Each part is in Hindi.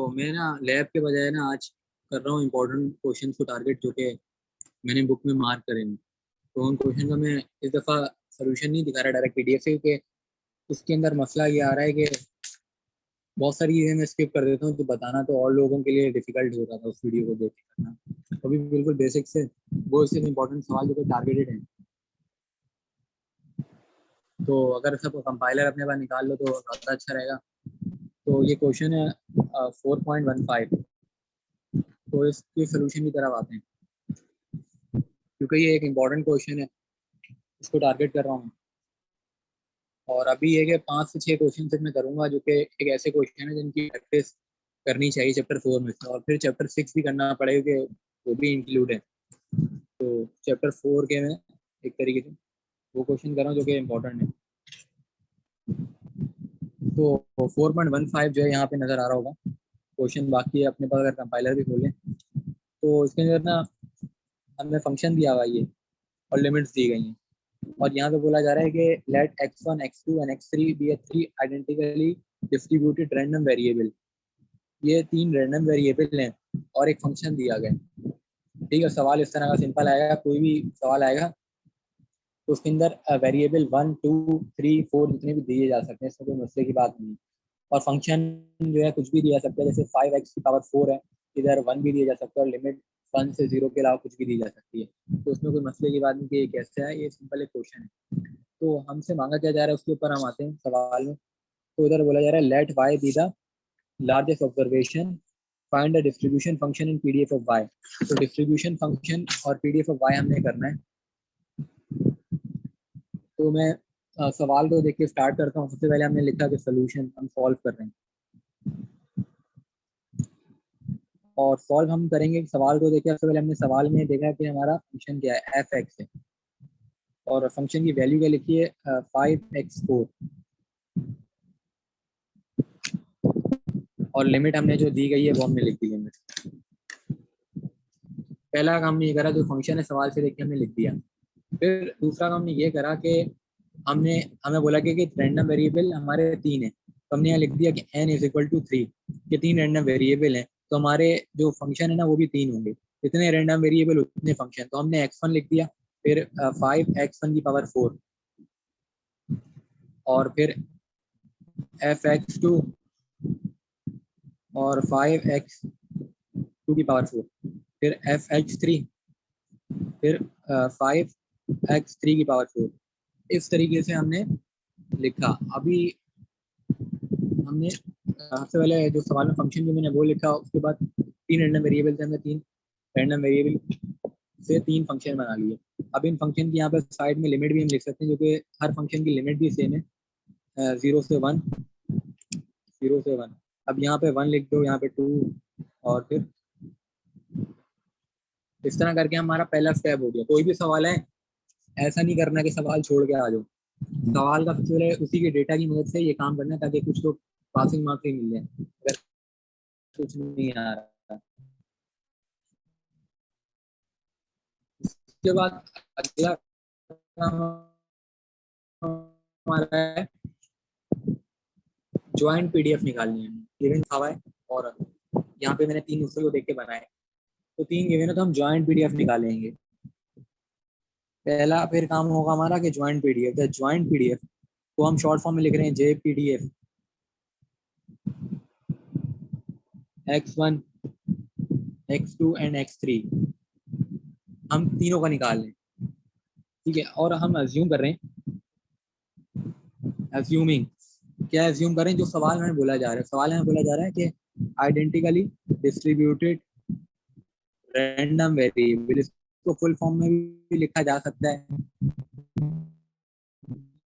मैं ना लैब के बजाय ना आज कर रहा हूँ इम्पोर्टेंट क्वेश्चंस को टारगेट, जो कि मैंने बुक में मार्क करे हैं। तो उन क्वेश्चन का मैं इस दफ़ा सोल्यूशन नहीं दिखा रहा डायरेक्ट पीडीएफ से, क्योंकि उसके अंदर मसला ये आ रहा है कि बहुत सारी चीज़ें मैं स्किप कर देता हूँ, तो बताना तो और लोगों के लिए डिफिकल्ट हो रहा था उस वीडियो को देख के करना। अभी बिल्कुल बेसिक से वो सिर्फ इम्पोर्टेंट सवाल जो कि टारगेटेड है। तो अगर सब कंपाइलर अपने पास निकाल लो तो ज़्यादा अच्छा रहेगा। तो ये क्वेश्चन है 4.15। तो इसके सोल्यूशन की तरफ आते हैं, क्योंकि ये एक इम्पॉर्टेंट क्वेश्चन है, इसको टारगेट कर रहा हूँ। और अभी ये कि 5 से 6 क्वेश्चन सिर्फ मैं करूँगा, जो कि एक ऐसे क्वेश्चन है जिनकी प्रैक्टिस करनी चाहिए चैप्टर 4 में से, और फिर चैप्टर 6 भी करना पड़ेगा कि वो भी इंक्लूड है। तो चैप्टर 4 के मैं एक तरीके से वो क्वेश्चन कर रहा हूँ जो कि इम्पोर्टेंट है। तो 4.15 जो है यहाँ पे नज़र आ रहा होगा क्वेश्चन। बाकी अपने पास अगर कंपाइलर भी खोलें तो इसके अंदर ना हमें फंक्शन दिया हुआ है ये, और लिमिट्स दी गई हैं। और यहाँ पे बोला जा रहा है कि let x1 x2 and x3 be a 3 identically distributed random variable. ये 3 रैंडम वेरिएबल हैं और एक फंक्शन दिया गया है। ठीक है, सवाल इस तरह का सिंपल आएगा, कोई भी सवाल आएगा तो उसके अंदर वेरिएबल 1 2 3 4 जितने भी दिए जा सकते हैं, इसमें कोई मसले की बात नहीं। और फंक्शन जो है कुछ भी दिया जा सकता है, जैसे 5x की पावर 4 है, इधर 1 भी दिया जा सकता है, और लिमिट 1 से 0 के अलावा कुछ भी दी जा सकती है। तो उसमें कोई मसले की बात नहीं कि ये कैसे है, ये सिंपल एक क्वेश्चन है। तो हमसे मांगा क्या जा रहा है उसके ऊपर हम आते हैं सवाल में। तो इधर बोला जा रहा है let y be the largest observation, find the distribution function in PDF of y। तो डिस्ट्रीब्यूशन फंक्शन और पीडीएफ ऑफ y हमने करना है। तो मैं सवाल को देख के स्टार्ट करता हूँ। सबसे पहले हमने लिखा कि सोल्यूशन हम सॉल्व कर रहे हैं, और सॉल्व हम करेंगे सवाल को देख के। सबसे पहले हमने सवाल में देखा कि हमारा फंक्शन क्या है, एफ एक्स है, और फंक्शन की वैल्यू क्या लिखी है, 5x4, और लिमिट हमने जो दी गई है वो हमने लिख दी लिमिट। पहला काम ये करा, जो फंक्शन है सवाल से देख के हमने लिख दिया। फिर दूसरा काम हमने ये करा कि हमने हमें बोला कि रैंडम वेरिएबल हमारे 3 है, तो हमने यहाँ लिख दिया कि n इज इक्वल टू 3। ये 3 रैंडम वेरिएबल हैं, तो हमारे जो फंक्शन है ना वो भी 3 होंगे। जितने रैंडम वेरिएबल उतने फंक्शन, तो हमने x1 लिख दिया, फिर 5x1 की पावर 4, और फिर fx2 और 5x2 की पावर 4, फिर fx3, फिर 5x3 की पावर 4। इस तरीके से हमने लिखा। अभी हमने सबसे पहले जो सवाल में फंक्शन जो मैंने वो लिखा, उसके बाद 3 रैंडम वेरिएबल थे, हमने 3 रैंडम वेरिएबल से 3 फंक्शन बना लिए। अब इन फंक्शन की यहाँ पे साइड में लिमिट भी हम लिख सकते हैं, जो कि हर फंक्शन की लिमिट भी सेम है, 0 से 1, 0 से 1। अब यहाँ पे 1 लिख दो, यहाँ पे 2, और फिर इस तरह करके हमारा पहला स्टेप हो गया। कोई भी सवाल है, ऐसा नहीं करना कि सवाल छोड़ के आ जाओ। सवाल का सबसे पहले उसी के डेटा की मदद से ये काम करना है, ताकि कुछ तो पासिंग मार्क्स ही मिल जाए अगर कुछ नहीं आ रहा। उसके बाद अगला काम हमारा है ज्वाइंट पीडीएफ निकालनी है। गिवन था है, और यहाँ पे मैंने 3 दूसरे को देख के बनाए, तो 3 गिवन है, तो हम ज्वाइंट पीडीएफ निकालेंगे। पहला फिर काम होगा हमारा कि joint PDF. The joint PDF को हम शॉर्ट फॉर्म में लिख रहे हैं JPDF। x1 x2 and x3 हम तीनों का निकाल लें। ठीक है, और हम अज्यूम कर रहे हैं, अज्यूमिंग क्या अज्यूम करें, जो सवाल हमें बोला जा रहा है। सवाल हमें बोला जा रहा है कि आइडेंटिकली डिस्ट्रीब्यूटेड रैंडम वेरिएबल, इसको फुल फॉर्म में भी लिखा जा सकता है।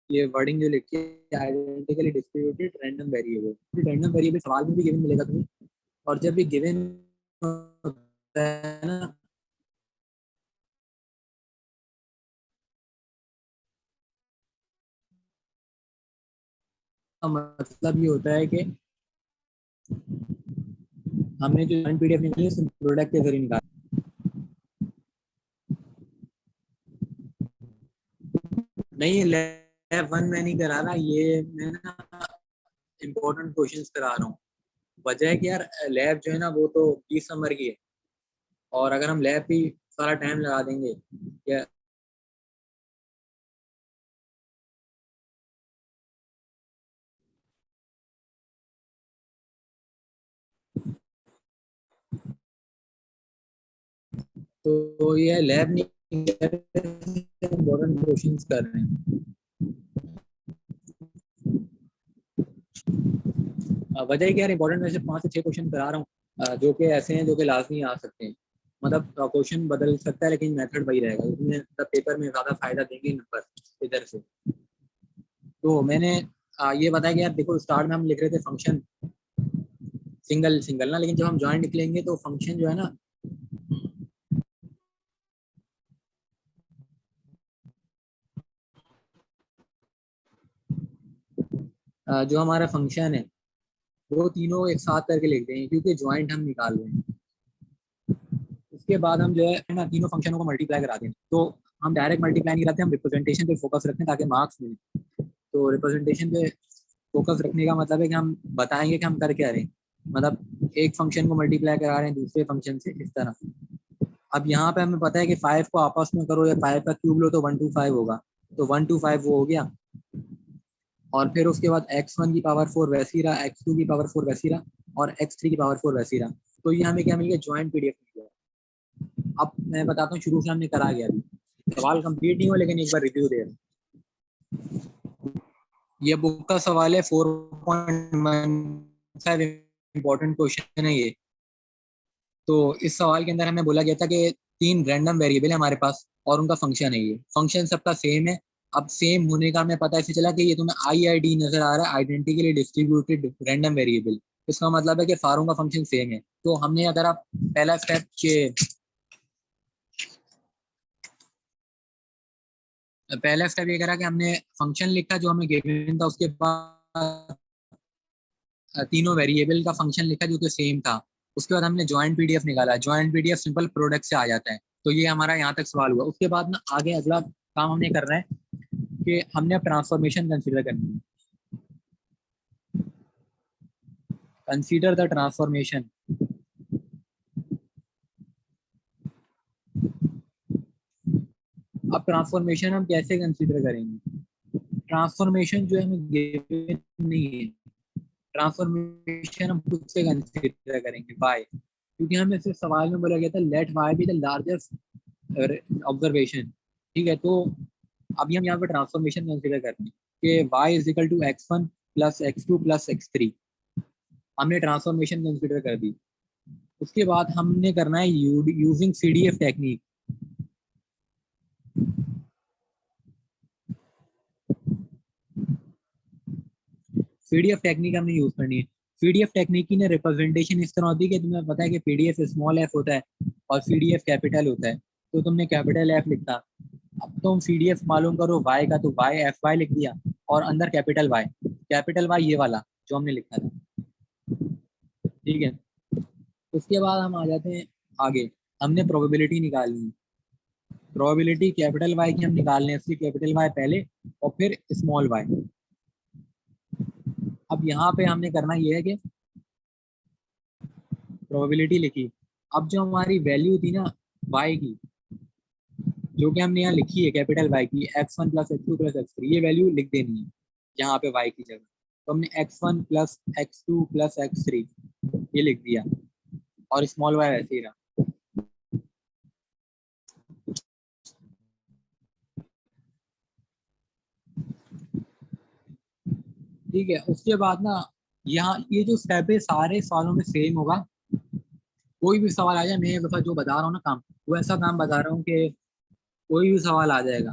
ये वर्डिंग जो लिखी है, identically distributed random variable. Random variable सवाल में भी गिवन मिलेगा तुम्हें, और जब भी गिवन होता है ना, मतलब ये होता है कि हमने जो पीडीएफ निकाली है प्रोडक्ट के जरिए निकाली। नहीं, लैब 1 में नहीं करा रहा, ये मैं ना इम्पोर्टेंट क्वेश्चंस करा रहा हूँ। वजह है कि यार लैब जो है ना वो तो 20 नंबर की है, और अगर हम लैब पे सारा टाइम लगा देंगे या तो ये लैब नहीं इम्पोर्टेंट क्वेश्चन कर रहे हैं। वजह क्या है, इंपॉर्टेंट में से 5 से 6 क्वेश्चन करा रहा हूँ, जो कि ऐसे हैं जो कि लाजमी आ सकते हैं। मतलब क्वेश्चन बदल सकता है लेकिन मेथड वही रहेगा, उसमें मतलब पेपर में ज़्यादा फायदा देंगे नंबर इधर से। तो मैंने ये बताया कि यार देखो, स्टार्ट में हम लिख रहे थे फंक्शन सिंगल सिंगल ना, लेकिन जब हम ज्वाइंट निकलेंगे तो फंक्शन जो है ना, जो हमारा फंक्शन है वो तीनों एक साथ करके लिख देंगे क्योंकि ज्वाइंट हम निकाल रहे हैं। उसके बाद हम जो है ना तीनों फंक्शनों को मल्टीप्लाई करा देंगे। तो हम डायरेक्ट मल्टीप्लाई नहीं कराते, हम रिप्रेजेंटेशन पे फोकस रखते हैं ताकि मार्क्स मिले। तो रिप्रेजेंटेशन पे फोकस रखने का मतलब है कि हम बताएंगे कि हम कर क्या रहे हैं। मतलब एक फंक्शन को मल्टीप्लाई करा रहे हैं दूसरे फंक्शन से, इस तरह। अब यहाँ पे हमें पता है कि 5 को आपस में करो या 5 का क्यूब लो तो 125 होगा। तो 125 वो हो गया, और फिर उसके बाद x1 की पावर 4 वैसी रहा, x2 की पावर 4 वैसी रहा, और x3 की पावर 4 वैसी रहा। तो ये हमें क्या मिल गया, ज्वाइंट पीडीएफ मिल गया। अब मैं बताता हूँ शुरू से हमने करा गया अभी, सवाल कंप्लीट नहीं हुआ लेकिन एक बार रिव्यू दे रहे हैं। ये बुक का सवाल है 4.15, इंपॉर्टेंट क्वेश्चन है ये। तो इस सवाल के अंदर हमें बोला गया था कि 3 रैंडम वेरिएबल है हमारे पास और उनका फंक्शन है, ये फंक्शन सबका सेम है। अब सेम होने का हमें पता ऐसे चला कि ये तुम्हें आई आई डी नजर आ रहा है, आइडेंटिकली डिस्ट्रीब्यूटेड रैंडम वेरिएबल। इसका मतलब है कि सारों का फंक्शन सेम है। तो हमने अगर आप पहला स्टेप ये करा कि हमने फंक्शन लिखा जो हमें गिवन था, उसके बाद तीनों वेरिएबल का फंक्शन लिखा जो कि सेम था। उसके बाद हमने ज्वाइंट पीडीएफ निकाला, ज्वाइंट पीडीएफ सिंपल प्रोडक्ट से आ जाता है। तो ये हमारा यहाँ तक सवाल हुआ। उसके बाद ना आगे अगला काम हमने करना है कि हमने अब ट्रांसफॉर्मेशन कंसीडर करनी है। Consider the transformation. अब ट्रांसफॉर्मेशन हम कैसे कंसीडर करेंगे? ट्रांसफॉर्मेशन जो है हमें गिवन नहीं है, ट्रांसफॉर्मेशन हम खुद से कंसीडर करेंगे। बाय, क्योंकि हमें सिर्फ सवाल में बोला गया था let Y be the largest observation. ठीक है, तो अभी हम यहाँ पे ट्रांसफॉर्मेशन कंसीडर करते हैं कि y is equal to x1 plus x2 plus x3। हमने ट्रांसफॉर्मेशन कंसीडर कर दी। उसके बाद हमने करना है using CDF technique. PDF technique हमने यूज करनी है। पीडीएफ टेक्निक की ना रिप्रेजेंटेशन इस तरह होती है कि तुम्हें पता है कि पीडीएफ स्मॉल एफ होता है और पीडीएफ कैपिटल होता है। तो तुमने कैपिटल एफ लिखा, अब तुम पीडीएफ मालूम करो वाई का, तो वाई एफ वाई लिख दिया, और अंदर कैपिटल वाई ये वाला जो हमने लिखा था। ठीक है, उसके बाद हम आ जाते हैं आगे। हमने प्रोबेबिलिटी निकालनी है। प्रोबेबिलिटी कैपिटल वाई की हम निकालने हैं, इसलिए कैपिटल वाई पहले और फिर स्मॉल वाई। अब यहाँ पे हमने करना ये है कि प्रोबेबिलिटी लिखी। अब जो हमारी वैल्यू थी ना वाई की, जो कि हमने यहाँ लिखी है कैपिटल वाई की, x1 plus x2 plus x3, ये वैल्यू लिख देनी है यहाँ पे वाई की जगह। तो हमने x1 plus x2 plus x3 ये लिख दिया, और स्मॉल वाई वैसे ही रहा। ठीक है, उसके बाद ना यहाँ ये जो स्टेप है सारे सवालों में सेम होगा। कोई भी सवाल आ जाए, मैं ये दफा जो बता रहा हूँ ना काम, वो ऐसा काम बता रहा हूँ कि कोई भी सवाल आ जाएगा,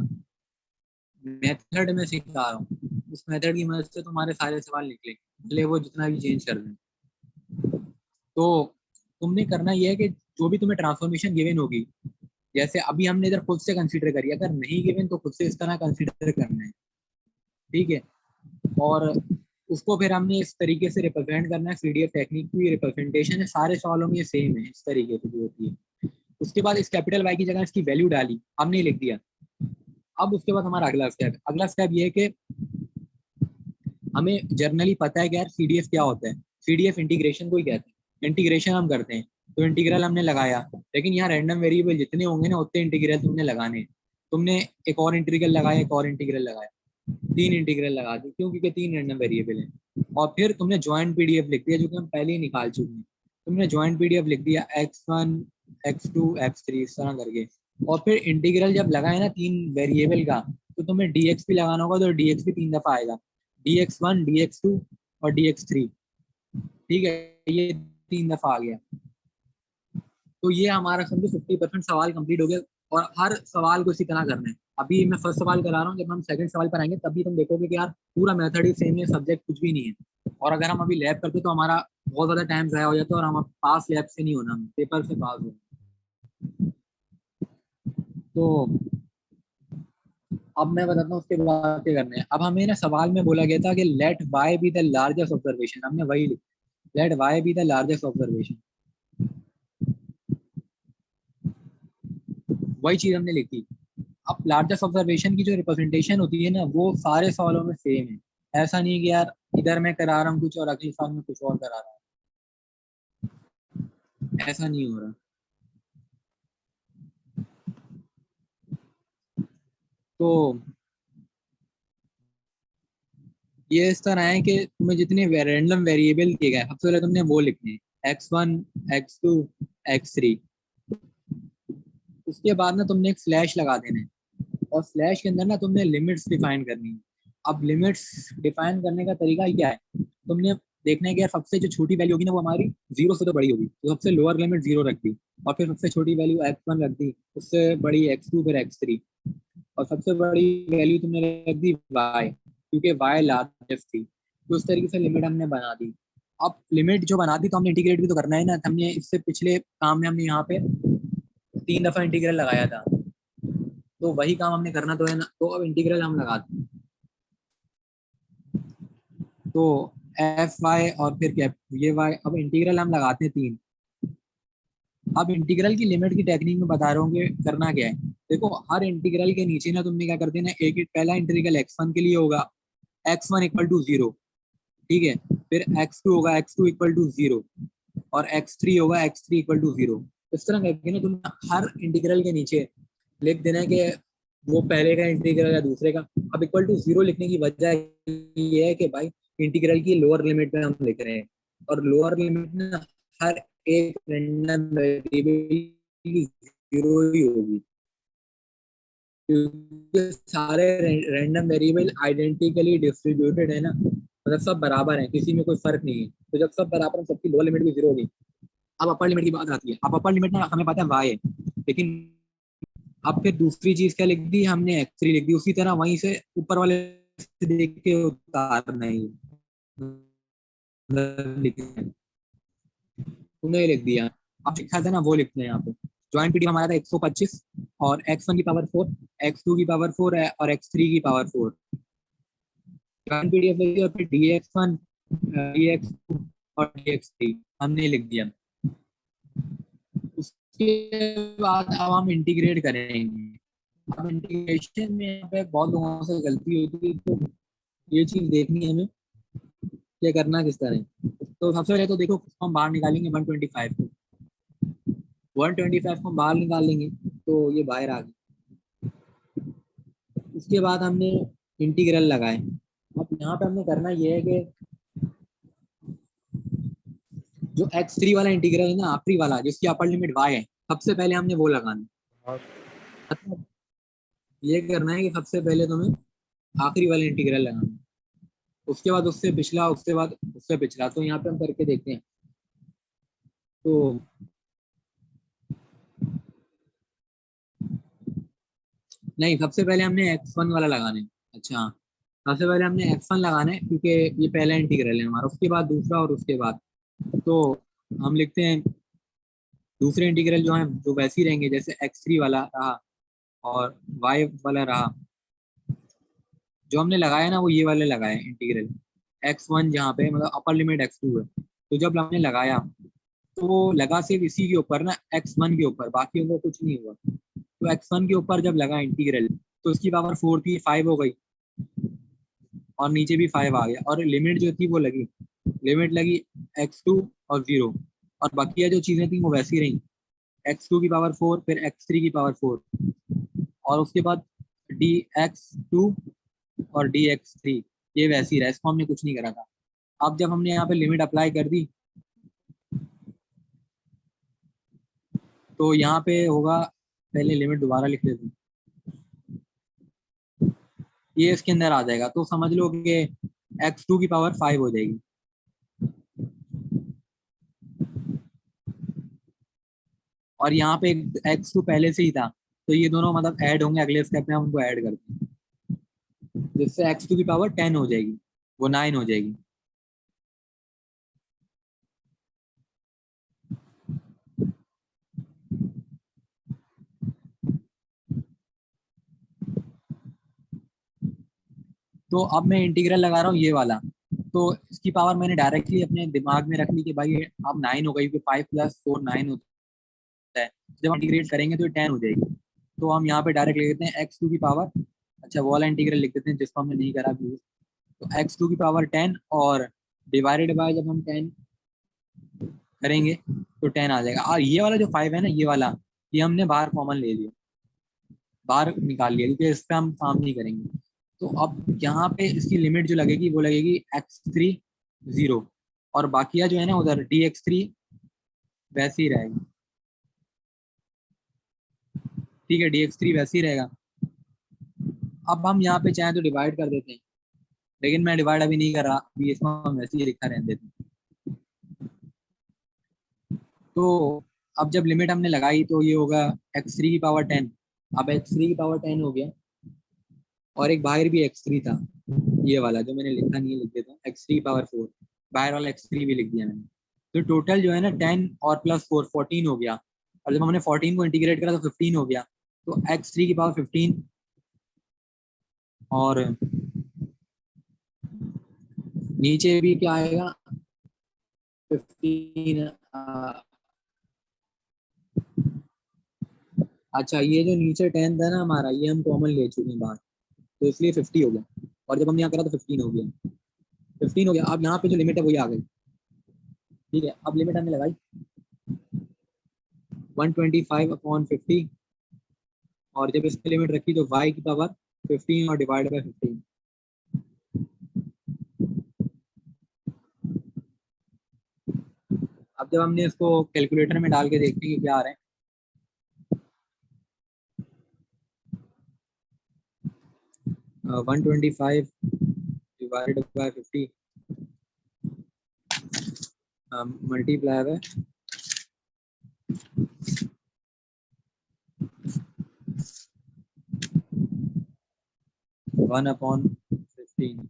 मेथड में सिखा रहा हूँ, उस मेथड की मदद से तुम्हारे सारे सवाल निकलेंगे, इसलिए वो जितना भी चेंज कर दें। तो तुमने करना ये है कि जो भी तुम्हें ट्रांसफॉर्मेशन गिवन होगी, जैसे अभी हमने इधर खुद से कंसीडर करी, अगर नहीं गिवन तो खुद से इस तरह कंसीडर करना है। ठीक है, और उसको फिर हमने इस तरीके से रिप्रेजेंट करना है। पीडीएफ टेक्निक की रिप्रेजेंटेशन है सारे सवालों में ये सेम है, इस तरीके से जो होती है। उसके बाद इस कैपिटल वाई की जगह इसकी वैल्यू डाली, हमने लिख दिया। अब उसके बाद हमारा अगला स्टेप ये है कि हमें जर्नली पता है कि यार पीडीएफ क्या होता है। PDF इंटीग्रेशन को ही कहते हैं। इंटीग्रेशन हम करते हैं तो इंटीग्रल हमने लगाया, लेकिन यहाँ रैंडम वेरिएबल जितने होंगे ना उतने इंटीग्रल तुमने लगाने। तुमने एक और इंटीग्रल लगाया, एक और इंटीग्रल लगाया, 3 इंटीग्रल लगा दी, क्यों? क्योंकि 3 रैंडम वेरिएबल हैं। और फिर तुमने जॉइंट PDF लिख दिया, जो कि हम पहले ही निकाल चुके हैं। तुमने जॉइंट PDF लिख दिया x1 x2 x3 इस तरह करके। और फिर इंटीग्रल जब लगाए ना 3 वेरिएबल का, तो तुम्हें dx भी लगाना होगा, तो dx भी 3 दफा आएगा, dx1 dx2 और dx3। ठीक है, ये 3 दफा आ गया। तो ये हमारा समझो 50% सवाल कंप्लीट हो गया। और हर सवाल को इसी तरह करना है। अभी मैं फर्स्ट सवाल करा रहा हूँ, जब हम सेकंड सवाल पर आएंगे तभी तुम देखोगे कि यार पूरा मेथड ही सेम है, सब्जेक्ट कुछ भी नहीं है। और अगर हम अभी लैब करते तो हमारा बहुत ज्यादा टाइम ज़ाया हो जाता है, और हम पास लैब से नहीं होना, हम पेपर से पास हो। तो अब मैं बताता हूँ उसके बाद क्या करना है। अब हमें ना सवाल में बोला गया था कि let Y be the largest observation, हमने वही लिखा, let Y be the largest observation, वही चीज हमने लिखी। अब लार्जेस्ट ऑब्जर्वेशन की जो रिप्रेजेंटेशन होती है ना, वो सारे सवालों में सेम है। ऐसा नहीं है कि यार इधर मैं करा रहा हूँ कुछ और अगले साल में कुछ और करा रहा हूँ, ऐसा नहीं हो रहा। तो ये इस तरह है कि तुम्हें जितने रैंडम वेरिएबल दिए गए, सबसे पहले तुमने वो लिखने हैं, x1 x2 x3। उसके बाद ना तुमने एक स्लैश लगा देना है, और स्लैश के अंदर ना तुमने लिमिट्स डिफाइन करनी है। अब लिमिट्स डिफाइन करने का तरीका क्या है, तुमने देखना है कि यार सबसे जो छोटी वैल्यू होगी ना वो हमारी 0 से तो बड़ी होगी, तो सबसे लोअर लिमिट 0 रख दी, और फिर सबसे छोटी वैल्यू x1 रख दी, उससे बड़ी x2, फिर x3, और सबसे बड़ी वैल्यू तुमने रख दी y, क्योंकि y लार्जेस्ट थी। तो उस तरीके से लिमिट हमने बना दी। अब लिमिट जो बना दी तो हमने इंटीग्रेट भी तो करना है ना। हमने इससे पिछले काम में हमने यहाँ पे 3 दफा इंटीग्रल लगाया था, तो वही काम हमने करना तो है ना। तो अब इंटीग्रल हम लगाते हैं, तो एफ वाई और फिर क्या, ये वाई। अब इंटीग्रल हम लगाते हैं 3। अब इंटीग्रल की लिमिट की टेक्निक में बता रहा हूँ कि करना क्या है। देखो हर इंटीग्रल के नीचे ना तुमने क्या कर देना, एक पहला इंटीग्रल x1 के लिए होगा, x1 इक्वल टू 0, ठीक है। फिर x2 होगा, x2 इक्वल टू 0, और x3 होगा, x3 इक्वल टू 0। इस तरह करके ना तुम हर इंटीग्रल के नीचे लिख देना है कि वो पहले का इंटीग्रल या दूसरे का। अब इक्वल टू 0 लिखने की वजह ये है कि भाई इंटीग्रल की लोअर लिमिट में हम लिख रहे हैं, और लोअर लिमिट ना हर एक रैंडम वेरिएबल की 0 ही होगी, क्योंकि सारे रैंडम वेरिएबल आइडेंटिकली डिस्ट्रीब्यूटेड है ना, मतलब सब बराबर है, किसी में कोई फर्क नहीं है। तो जब सब बराबर है, सबकी लोअर लिमिट भी 0 होगी। अब अपर लिमिट की बात आती है। अब अपर लिमिट में हमें पता है y है, लेकिन अब फिर दूसरी चीज क्या लिख दी हमने, x3 लिख दी। उसी तरह वहीं से ऊपर वाले से देख के उतारना ही, तुमने लिख दिया। अब लिखा था ना वो लिखते हैं यहाँ पे। ज्वाइंट पीडी हमारा था 125, और x1 की पावर 4, x2 की पावर 4 है, और x3 की पावर 4। ज्वाइंट पीडीएफ लिख दिया, फिर dx1 dx2 और dx3 हमने लिख दिया। उसके बाद अब हम इंटीग्रेट करेंगे। अब इंटीग्रेशन में यहाँ पे बहुत लोगों से गलती होती है, तो ये चीज देखनी है हमें क्या करना किस तरह। तो सबसे पहले तो देखो हम बाहर निकालेंगे 125 को, 125 को हम बाहर निकाल लेंगे, तो ये बाहर आ गई। उसके बाद हमने इंटीग्रल लगाए। अब यहाँ पे हमने करना ये है कि जो x3 वाला इंटीग्रल है ना, आखिरी वाला जिसकी अपर लिमिट y है, सबसे पहले हमने वो लगाना। मतलब ये करना है कि सबसे पहले तुम्हें आखिरी वाला इंटीग्रल लगाना, उसके बाद उससे पिछला, उसके बाद उससे पिछला। तो यहाँ पे हम करके देखते हैं। तो नहीं, सबसे पहले हमने x1 वाला लगाना है। अच्छा, सबसे पहले हमने x1 लगाना है, क्योंकि ये पहला इंटीग्रल है हमारा। उसके बाद दूसरा, और उसके बाद तो हम लिखते हैं दूसरे इंटीग्रल जो है जो वैसे ही रहेंगे, जैसे x3 वाला रहा और y वाला रहा। जो हमने लगाया ना वो ये वाले लगाए इंटीग्रल, x1 जहाँ पे मतलब अपर लिमिट x2 है। तो जब हमने लगाया तो वो लगा सिर्फ इसी के ऊपर ना, x1 के ऊपर, बाकी को कुछ नहीं हुआ। तो x1 के ऊपर जब लगा इंटीग्रल, तो उसकी पावर 4 थी, 5 हो गई, और नीचे भी 5 आ गया, और लिमिट जो थी वो लगी, लिमिट लगी x2 और 0, और बाकी जो चीज़ें थी वो वैसी रही, x2 की पावर 4, फिर x3 की पावर 4, और उसके बाद dx2 और dx3, ये वैसी रहा, इसको हमने कुछ नहीं करा था। अब जब हमने यहाँ पे लिमिट अप्लाई कर दी तो यहाँ पे होगा, पहले लिमिट दोबारा लिख लेते हैं, ये इसके अंदर आ जाएगा, तो समझ लो कि x2 की पावर 5 हो जाएगी, और यहाँ पे x2 पहले से ही था, तो ये दोनों मतलब ऐड होंगे, अगले स्टेप में हम उनको ऐड करते हैं, जिससे x2 की पावर 10 हो जाएगी, वो 9 हो जाएगी। तो अब मैं इंटीग्रल लगा रहा हूँ ये वाला, तो इसकी पावर मैंने डायरेक्टली अपने दिमाग में रख ली कि भाई अब 9 हो गई, क्योंकि 5 + 4 9 होता है, जब हम इंटीग्रेट करेंगे तो 10 हो जाएगी। तो हम यहाँ पे डायरेक्ट लिख देते हैं x2 की पावर, अच्छा वो वाला इंटीग्रल लिख देते हैं जिसको हमने नहीं करा अभी, तो x2 की पावर 10, और डिवाइडेड बाय जब हम 10 करेंगे तो 10 आ जाएगा। और ये वाला जो 5 है ना, ये वाला, ये हमने बाहर कॉमन ले लिया, बाहर निकाल लिया, क्योंकि इस पर हम काम नहीं करेंगे। तो अब यहाँ पे इसकी लिमिट जो लगेगी वो लगेगी x3 0, और बाकिया जो है ना उधर dx3 वैसे ही रहेगी, ठीक है, dx3 वैसे ही रहेगा। अब हम यहाँ पे चाहें तो डिवाइड कर देते हैं, लेकिन मैं डिवाइड अभी नहीं कर रहा, अभी इसको हम वैसे ही लिखा रहने देते हैं। तो अब जब लिमिट हमने लगाई तो ये होगा x3 की पावर 10, अब x3 की पावर 10 हो गया, और एक बाहर भी x3 था, ये वाला जो मैंने लिखा नहीं है लिख देता हूँ, x3 की पावर 4, बाहर वाला x3 भी लिख दिया मैंने। तो टोटल जो है ना 10 और +4 14 हो गया, और जब हमने 14 को इंटीग्रेट करा तो 15 हो गया, तो x3 की पावर 15, और नीचे भी क्या आएगा 15, अच्छा ये जो नीचे 10 था ना हमारा, ये हम कॉमन ले चुके हैं बाहर, तो इसलिए 50 हो गया, और जब हमने यहाँ करा तो 15 हो गया, 15 हो गया। अब यहाँ पे जो लिमिट है वही आ गई, ठीक है, अब लिमिट हमने लगाई 125/50, और जब इसकी लिमिट रखी तो y की पावर 15 और डिवाइड बाय 15, अब जब हमने इसको कैलकुलेटर में डाल के देखते हैं कि क्या आ रहा है, 125 डिवाइड बाय 50 मल्टीप्लाई बाय 1/15,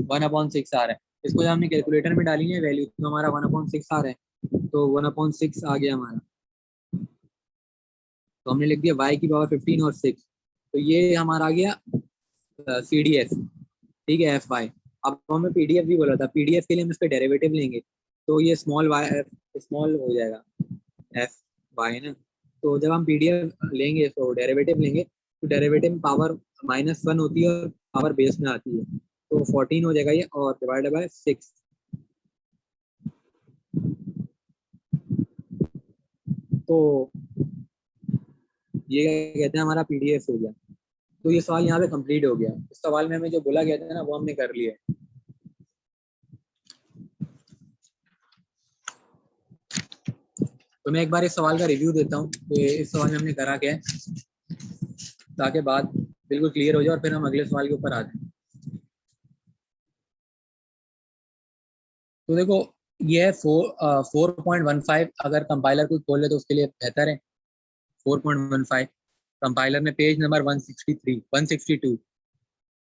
1/6 आ रहा है। इसको जब हमने कैलकुलेटर में डाली है वैल्यू, तो हमारा 1/6 आ रहा है, तो 1/6 आ गया हमारा, तो हमने लिख दिया y की पावर 15 और 6, तो ये हमारा आ गया CDF, ठीक है, FY। अब हमें PDF भी बोला था, PDF के लिए हम इसका डेरिवेटिव लेंगे, तो ये स्मॉल y स्मॉल हो जाएगा FY ना, तो जब हम PDF लेंगे तो डेरिवेटिव लेंगे, तो डेरिवेटिव में पावर -1 होती है और पावर बेस में आती है, तो 14 हो जाएगा ये, और डिवाइड बाय 6, तो ये कहते हैं हमारा PDF हो गया। तो ये सवाल यहाँ पे कंप्लीट हो गया, इस सवाल में हमें जो बोला गया था ना वो हमने कर लिया। तो मैं एक बार इस सवाल का रिव्यू देता हूँ कि इस सवाल में हमने करा क्या है, ताकि बात बिल्कुल क्लियर हो जाए और फिर हम अगले सवाल के ऊपर आ जाए। तो देखो ये है 4.15, अगर कंपाइलर को खोल ले तो उसके लिए बेहतर है 4.15। कंपाइलर में पेज नंबर 163 162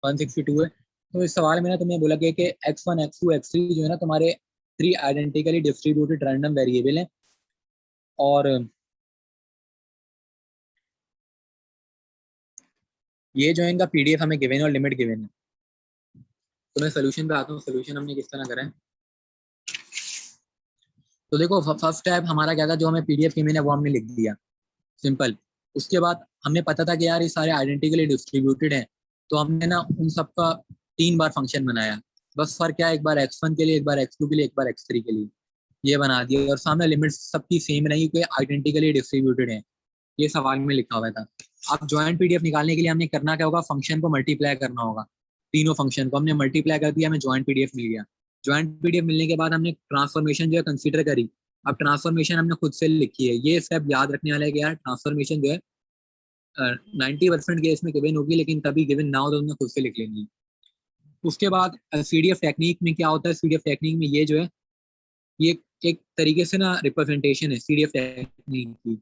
162 है। तो इस सवाल में ना तुम्हें बोला गया कि x1 x2 x3 जो है ना तुम्हारे 3 आइडेंटिकली डिस्ट्रीब्यूटेड रैंडम वेरिएबल हैं, और ये जो है इनका PDF हमें गिवन है और लिमिट गिवन है। तो मैं सोल्यूशन पे आता हूँ, सोल्यूशन हमने किस तरह करा है। तो देखो फर्स्ट स्टेप हमारा क्या था, जो हमें PDF गिवन है वो हमने लिख दिया, सिंपल। उसके बाद हमें पता था कि यार ये सारे आइडेंटिकली डिस्ट्रीब्यूटेड हैं, तो हमने ना उन सबका 3 बार फंक्शन बनाया, बस फर्क क्या है, एक बार x1 के लिए, एक बार x2 के लिए, एक बार x3 के लिए, ये बना दिया। और सामने लिमिट्स सबकी सेम रही क्योंकि आइडेंटिकली डिस्ट्रीब्यूटेड है, ये सवाल में लिखा हुआ था। अब ज्वाइंट पीडीएफ निकालने के लिए हमने करना क्या होगा, फंक्शन को मल्टीप्लाई करना होगा। तीनों फंक्शन को हमने मल्टीप्लाई कर दिया, हमें ज्वाइंट पीडीएफ मिल गया। ज्वाइंट पीडीएफ मिलने के बाद हमने ट्रांसफॉर्मेशन जो है कंसीडर करी। अब ट्रांसफॉर्मेशन हमने खुद से लिखी है, ये स्टेप याद रखने वाला है कि यार ट्रांसफॉर्मेशन जो है 90% केस में गिवन होगी, लेकिन कभी गिवन ना हो तो तुमने खुद से लिख लेनी है। उसके बाद सीडीएफ टेक्निक में क्या होता है, सीडीएफ टेक्निक में ये जो है, ये एक तरीके से ना रिप्रेजेंटेशन है सीडीएफ टेक्निक की।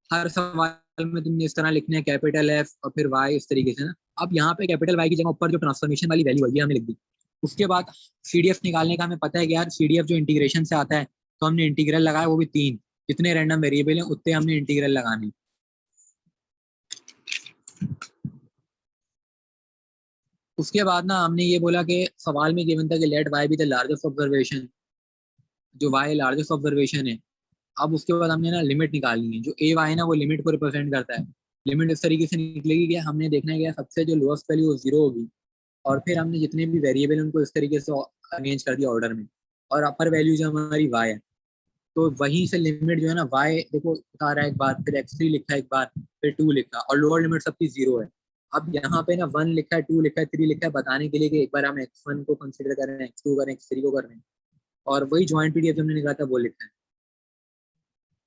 हर सवाल में तुमने इस तरह लिखना है, कैपिटल एफ और फिर वाई, इस तरीके से ना। अब यहाँ पे कैपिटल वाई की जगह ऊपर जो ट्रांसफॉर्मेशन वाली वैल्यू है ये हमने लिख दी। उसके बाद सीडीएफ निकालने का हमें पता है कि यार सीडीएफ जो इंटीग्रेशन से आता है, तो हमने इंटीग्रल लगाया, वो भी 3। जितने रैंडम वेरिएबल हैं उतने हमने इंटीग्रल लगाने। उसके बाद ना हमने ये बोला कि सवाल में गिवन था कि let Y be the largest observation, जो वाई लार्जेस्ट ऑब्जर्वेशन है। अब उसके बाद हमने ना लिमिट निकालनी है, जो ए वाई है ना वो लिमिट को रिप्रेजेंट करता है। लिमिट इस तरीके से निकलेगी कि हमने देखना है कि सबसे जो लोएस्ट वैल्यू वो 0 होगी, और फिर हमने जितने भी वेरिएबल उनको इस तरीके से अरेंज कर दिया ऑर्डर में, और अपर वैल्यू जो हमारी वाई है, तो वहीं से लिमिट जो है ना वाई देखो बता रहा है एक बार, फिर x3 लिखा है एक बार, फिर 2 लिखा, और लोअर लिमिट सबकी 0 है। अब यहाँ पे ना 1 लिखा है, 2 लिखा है, 3 लिखा है, बताने के लिए कि एक बार हम x1 को कंसिडर कर रहे हैं, x2 कर रहे हैं, x3 को कर रहे हैं। और वही ज्वाइंट पीडीएफ हमने निकाला था वो लिखा है।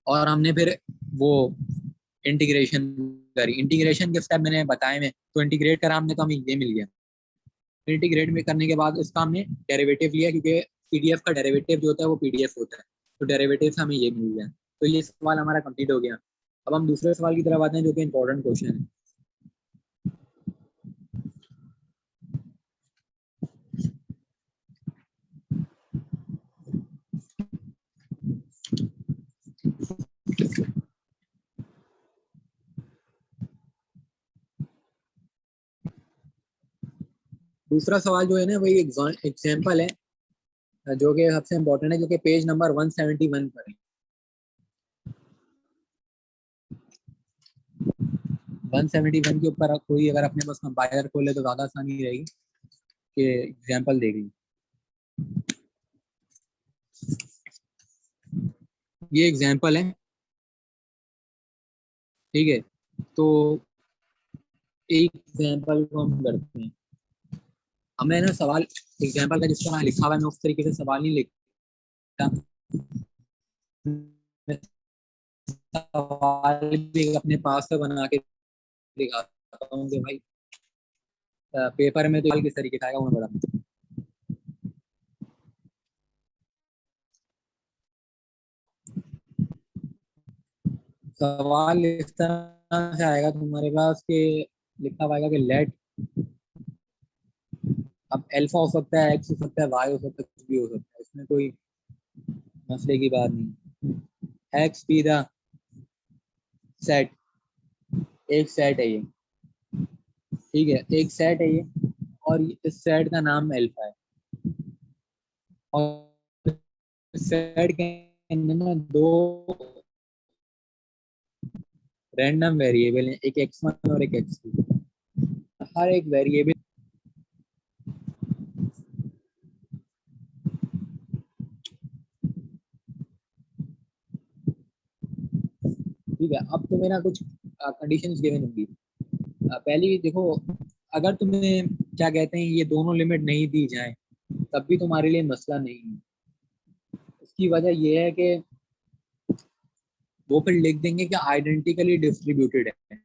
और हमने फिर वो इंटीग्रेशन करी। इंटीग्रेशन के स्टेप मैंने बताए में, तो इंटीग्रेट करा हमने तो हमें ये मिल गया। इंटीग्रेट में करने के बाद इसका हमने डेरिवेटिव लिया, क्योंकि पीडीएफ का डेरिवेटिव जो होता है वो पीडीएफ होता है, तो डेरिवेटिव से हमें ये मिल गया। तो ये सवाल हमारा कंप्लीट हो गया। अब हम दूसरे सवाल की तरफ आते हैं जो कि इंपॉर्टेंट क्वेश्चन है। दूसरा सवाल जो है ना वही एग्जाम्पल है, जो कि सबसे इंपॉर्टेंट है, जो कि पेज नंबर 171 पर है। 171 के ऊपर कोई अगर अपने पास कंपाइलर खोले तो ज्यादा आसानी रहेगी कि एग्जाम्पल देगी। ये एग्जाम्पल है, ठीक है। तो एक एग्जाम्पल को हम करते हैं। हमें ना सवाल एग्जाम्पल का जिस तरह लिखा हुआ है मैं उस तरीके से सवाल नहीं लिखता। मैं सवाल भी अपने पास से बना के दिखाता हूँ कि भाई पेपर में तो किस तरीके से आएगा वो मैं बताता हूँ। सवाल इस तरह से आएगा तुम्हारे पास कि लिखा हुआ आएगा कि लेट, अब अल्फा हो सकता है, एक्स हो सकता है, वाई हो सकता है, कुछ भी हो सकता है, इसमें कोई मसले की बात नहीं। एक्स बी द सेट, एक सेट है ये, ठीक है, एक सेट है ये, और इस सेट का नाम अल्फा है। और सेट के अंदर ना दो रैंडम वेरिएबल हैं, एक x1 और एक x2। हर एक वेरिएबल, ठीक है। अब तुम्हें ना कुछ कंडीशंस गिवन होंगी। पहली देखो, अगर तुम्हें क्या कहते हैं ये दोनों लिमिट नहीं दी जाए तब भी तुम्हारे लिए मसला नहीं है। उसकी वजह ये है कि वो फिर लिख देंगे कि आइडेंटिकली डिस्ट्रीब्यूटेड है,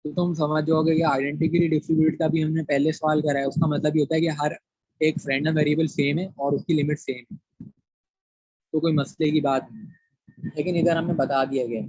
तो तुम समझ जाओगे कि आइडेंटिकली डिस्ट्रीब्यूटेड का भी हमने पहले सवाल करा है। उसका मतलब ये होता है कि हर एक रैंडम वेरिएबल सेम है और उसकी लिमिट सेम है, तो कोई मसले की बात नहीं। लेकिन इधर हमें बता दिया गया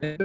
है